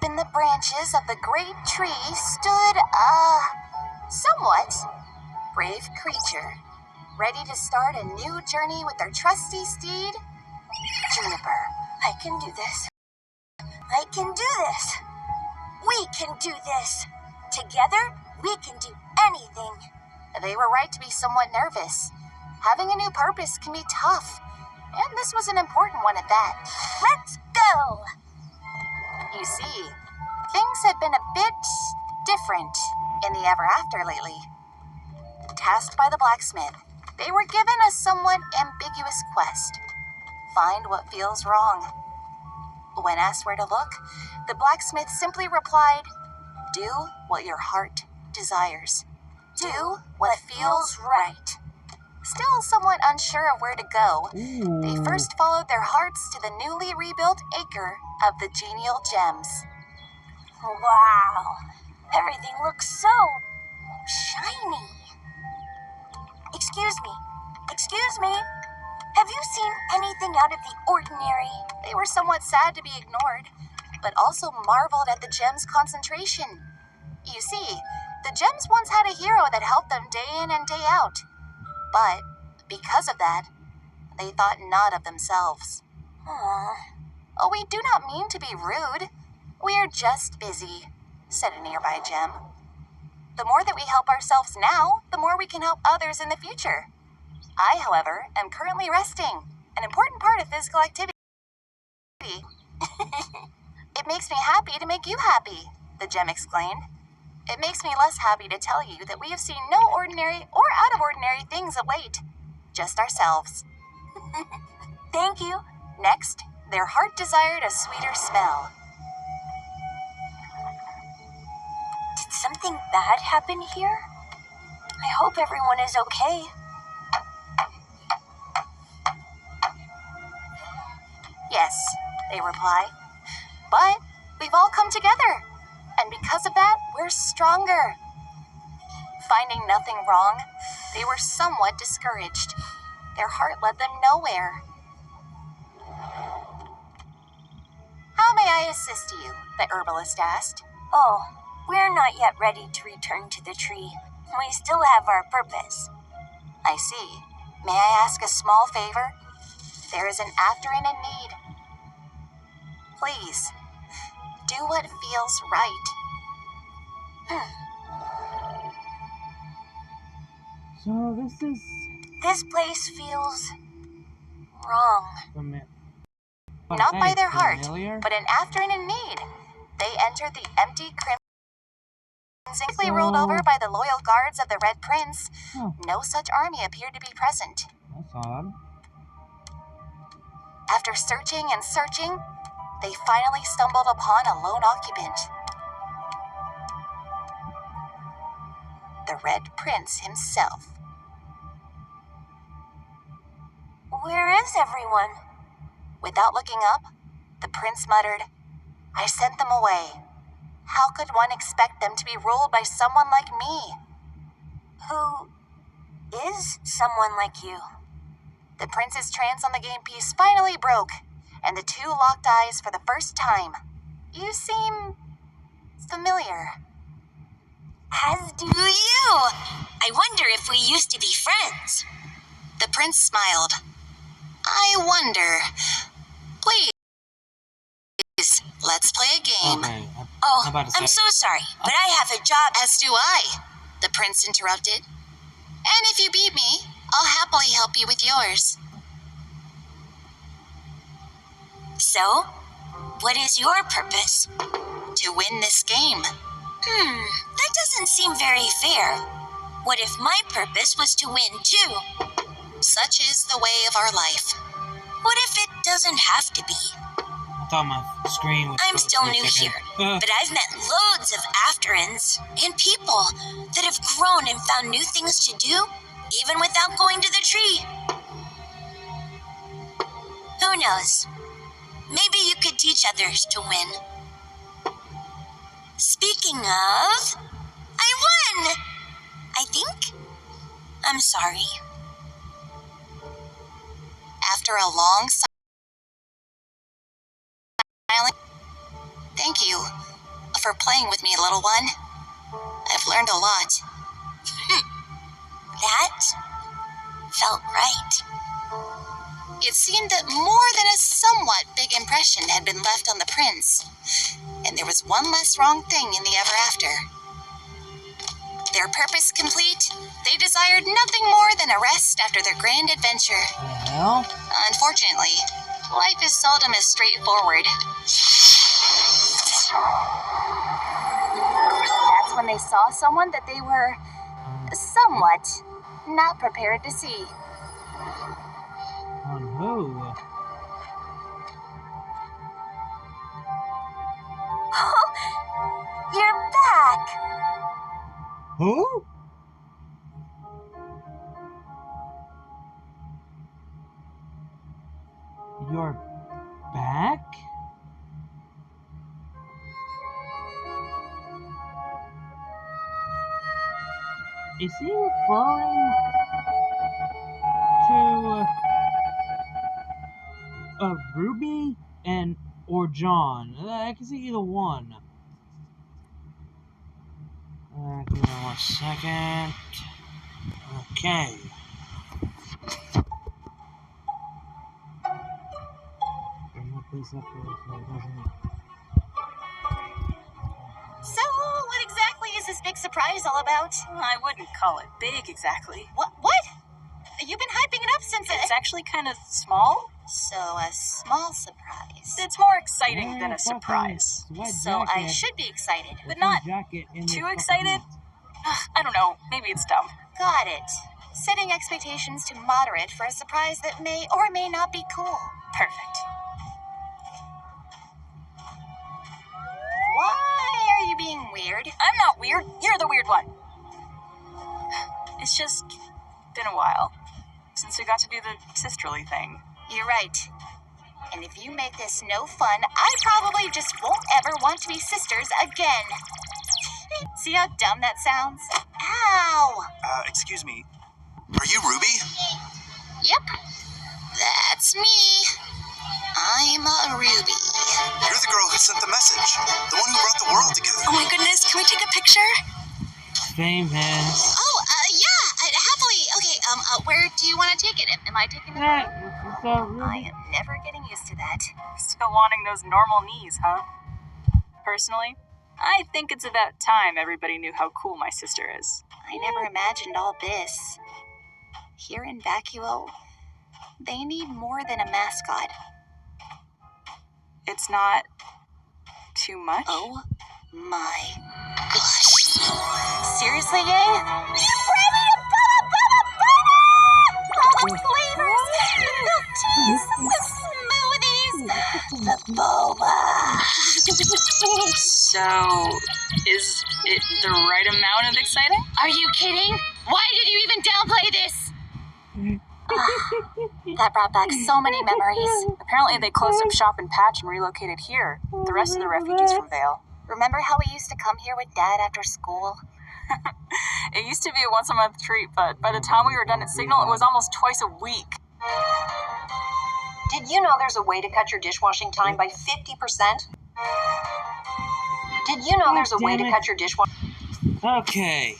in the branches of the great tree stood somewhat brave creature, ready to start a new journey with their trusty steed, Juniper. I can do this. I can do this. We can do this. Together, we can do anything. They were right to be somewhat nervous. Having a new purpose can be tough, and this was an important one at that. Let's go! You see, things had been a bit different in the Ever After lately. Tasked by the blacksmith, they were given a somewhat ambiguous quest. Find what feels wrong. When asked where to look, the blacksmith simply replied, "Do what your heart desires. Do what feels right." Still somewhat unsure of where to go, they first followed their hearts to the newly rebuilt acre of the genial gems. Wow, everything looks so shiny. Excuse me. Have you seen anything out of the ordinary? They were somewhat sad to be ignored, but also marveled at the gems' concentration. You see, the gems once had a hero that helped them day in and day out. But because of that, they thought not of themselves. Aww. "Oh, we do not mean to be rude. We are just busy," said a nearby gem. "The more that we help ourselves now, the more we can help others in the future. I, however, am currently resting, an important part of physical activity. It makes me happy to make you happy," the gem explained. "It makes me less happy to tell you that we have seen no ordinary or out of ordinary things of late, just ourselves." Thank you. Next, their heart desired a sweeter smell. Did something bad happen here? I hope everyone is okay. "Yes," they reply, "but we've all come together, and because of that, we're stronger." Finding nothing wrong, they were somewhat discouraged. Their heart led them nowhere. "How may I assist you?" the herbalist asked. Oh, we're not yet ready to return to the tree. We still have our purpose. "I see. May I ask a small favor? There is an afternoon in need. Please, do what feels right." So This place feels wrong. Not by their heart, familiar? but an afternoon in need. They entered the empty crimson, ruled over by the loyal guards of the Red Prince. No such army appeared to be present. That's odd. After searching and searching, they finally stumbled upon a lone occupant. The Red Prince himself. Where is everyone? Without looking up, the prince muttered, "I sent them away. How could one expect them to be ruled by someone like me?" Who is someone like you? The prince's trance on the game piece finally broke, and the two locked eyes for the first time. "You seem familiar." As do you. I wonder if we used to be friends. The prince smiled. "I wonder. Please, let's play a game." Okay. Oh, I'm about to I'm say- so sorry, but I have a job. "As do I," the prince interrupted. "And if you beat me, I'll happily help you with yours." So, what is your purpose? "To win this game." That doesn't seem very fair. What if my purpose was to win too? Such is the way of our life. What if it doesn't have to be? I thought my screen was. I'm still new second. here, but I've met loads of afterins and people that have grown and found new things to do, even without going to the tree. Who knows? Maybe you could teach others to win. Speaking of, I won! I think. I'm sorry. After a long silence, Thank you for playing with me, little one. I've learned a lot. That felt right. It seemed that more than a somewhat big impression had been left on the prince, and there was one less wrong thing in the ever after. Their purpose complete, they desired nothing more than a rest after their grand adventure. The hell? Unfortunately, life is seldom as straightforward. That's when they saw someone that they were somewhat not prepared to see. On who? Oh, you're back! Who? You're back? Is he referring to Ruby or John? I can see either one. Give me 1 second. Okay. So, what exactly is this big surprise all about? I wouldn't call it big exactly. What? You've been hyping it up since It's actually kind of small. So, a small surprise. It's more exciting than a surprise. So, I should be excited. But not too excited? I don't know. Maybe it's dumb. Got it. Setting expectations to moderate for a surprise that may or may not be cool. Perfect. Why are you being weird? I'm not weird. You're the weird one. It's just been a while since we got to do the sisterly thing. You're right. And if you make this no fun, I probably just won't ever want to be sisters again. See how dumb that sounds? Ow! Excuse me. Are you Ruby? Yep. That's me. I'm a Ruby. You're the girl who sent the message. The one who brought the world together. Oh my goodness, can we take a picture? Famous. Oh, yeah, happily. Okay, where do you want to take it? Am I taking it? I am never getting used to that. Still wanting those normal knees, huh? Personally, I think it's about time everybody knew how cool my sister is. I never imagined all this. Here in Vacuo, they need more than a mascot. It's not too much? Oh my gosh. Seriously, gang? You brought me a Boba! All the flavors! The milk teas, the smoothies, the boba. So, is it the right amount of exciting? Are you kidding? Why did you even downplay this? That brought back so many memories. Apparently they closed up shop and patch and relocated here. The rest of the refugees from Vale. Remember how we used to come here with Dad after school? It used to be a once-a-month treat, but by the time we were done at Signal, it was almost twice a week. Did you know there's a way to cut your dishwashing time by 50%? Did you know there's a way to cut your dishwashing... Okay.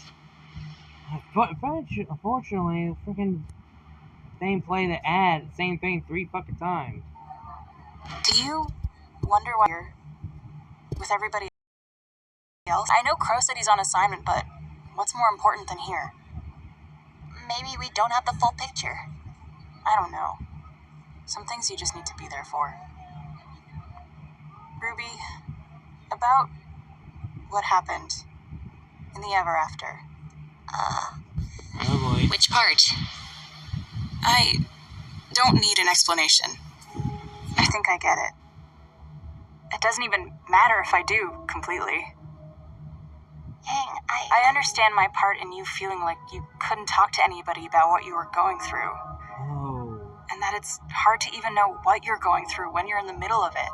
Unfortunately, the freaking same play the ad, same thing 3 fucking times. Do you wonder why you're with everybody else? I know Crow said he's on assignment, but what's more important than here? Maybe we don't have the full picture. I don't know. Some things you just need to be there for. Ruby, about what happened in the ever after. Oh boy. Which part? I don't need an explanation. I think I get it. It doesn't even matter if I do, completely. Yang, I understand my part in you feeling like you couldn't talk to anybody about what you were going through. Oh. And that it's hard to even know what you're going through when you're in the middle of it.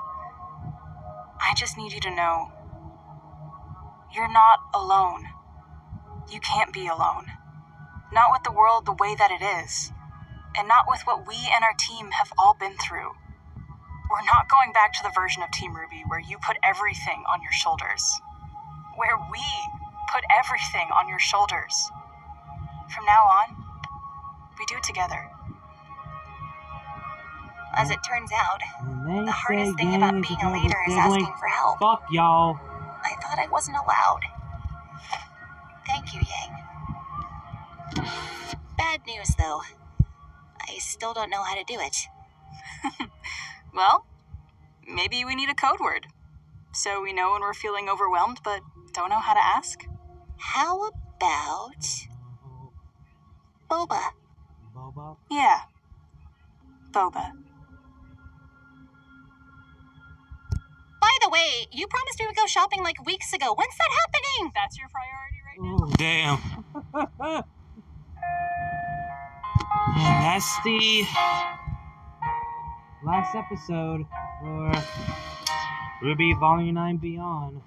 I just need you to know you're not alone. You can't be alone. Not with the world the way that it is. And not with what we and our team have all been through. We're not going back to the version of Team RWBY where you put everything on your shoulders. Where we put everything on your shoulders. From now on, we do it together. As it turns out, And the they hardest say thing gang about is being a a leader is sibling. asking for help. Fuck y'all. I thought I wasn't allowed. Thank you, Yang. Bad news, though. I still don't know how to do it. Well, maybe we need a code word. So we know when we're feeling overwhelmed but don't know how to ask. How about Boba? Boba. Yeah. Boba. By the way, you promised we would go shopping like weeks ago. When's that happening? That's your priority right now? Oh, damn. And that's the last episode for RWBY Vol.9 Beyond.